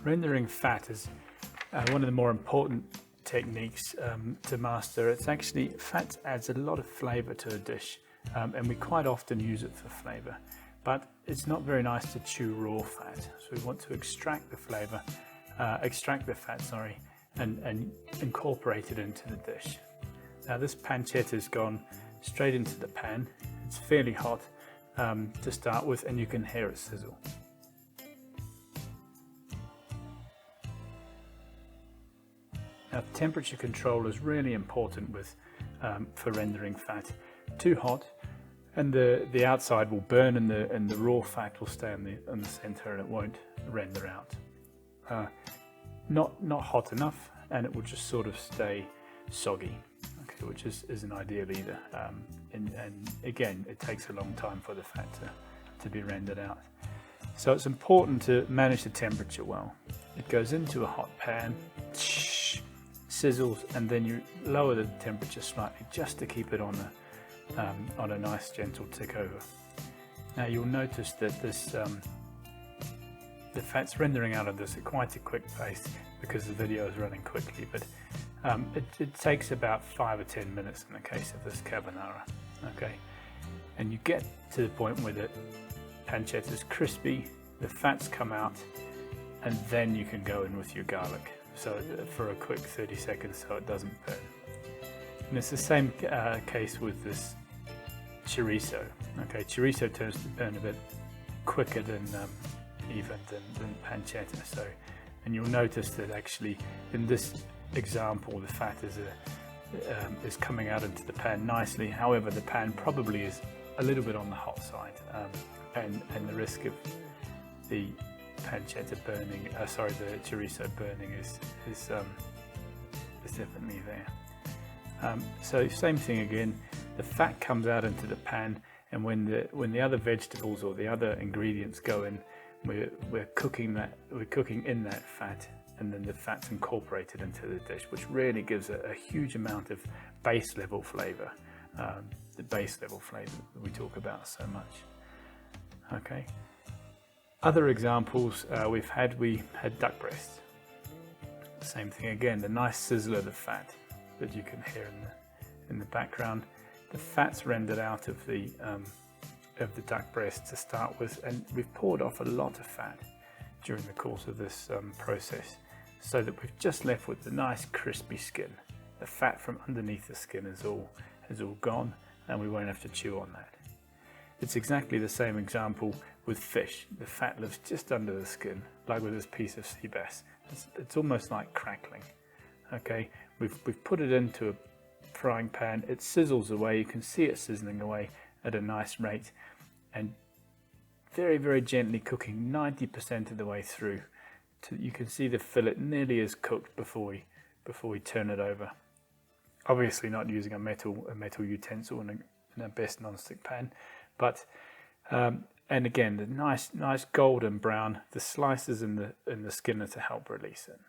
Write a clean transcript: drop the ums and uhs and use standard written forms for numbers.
Rendering fat is one of the more important techniques to master. Fat adds a lot of flavour to a dish, and we quite often use it for flavour. But it's not very nice to chew raw fat, so we want to extract the flavour, extract the fat, sorry, and incorporate it into the dish. Now this pancetta has gone straight into the pan. It's fairly hot to start with, and you can hear it sizzle. Now, temperature control is really important for rendering fat. Too hot, and the outside will burn, and the raw fat will stay in the center, and it won't render out. Not hot enough, and it will just sort of stay soggy, okay, which isn't ideal either. And again, it takes a long time for the fat to be rendered out. So it's important to manage the temperature well. It goes into a hot pan, sizzles, and then you lower the temperature slightly just to keep it on a nice gentle tick over. Now you'll notice that the fat's rendering out of this at quite a quick pace because the video is running quickly, but it takes about 5 or 10 minutes in the case of this carbonara. Okay, and you get to the point where the pancetta is crispy, the fat's come out, and then you can go in with your garlic. So for a quick 30 seconds so it doesn't burn. And it's the same case with this chorizo. Okay, chorizo tends to burn a bit quicker than even than pancetta. So, and you'll notice that actually in this example the fat is coming out into the pan nicely. However, the pan probably is a little bit on the hot side, and the risk of the pancetta burning, the chorizo burning is definitely there. So same thing again, the fat comes out into the pan, and when the other vegetables or the other ingredients go in, we're cooking in that fat, and then the fat's incorporated into the dish, which really gives a huge amount of base level flavour, the base level flavour that we talk about so much. Okay. Other examples we had duck breast. Same thing again, the nice sizzle of the fat that you can hear in the background. The fat's rendered out of the duck breast to start with, and we've poured off a lot of fat during the course of this process, so that we've just left with the nice crispy skin. The fat from underneath the skin is all gone, and we won't have to chew on that. It's exactly the same example with fish. The fat lives just under the skin, like with this piece of sea bass. It's almost like crackling. Okay, we've put it into a frying pan. It sizzles away. You can see it sizzling away at a nice rate, and very, very gently cooking 90% of the way through. You can see the fillet nearly is cooked before we turn it over. Obviously, not using a metal utensil in a best non-stick pan, but and again, the nice golden brown, the slices in the skin are to help release it.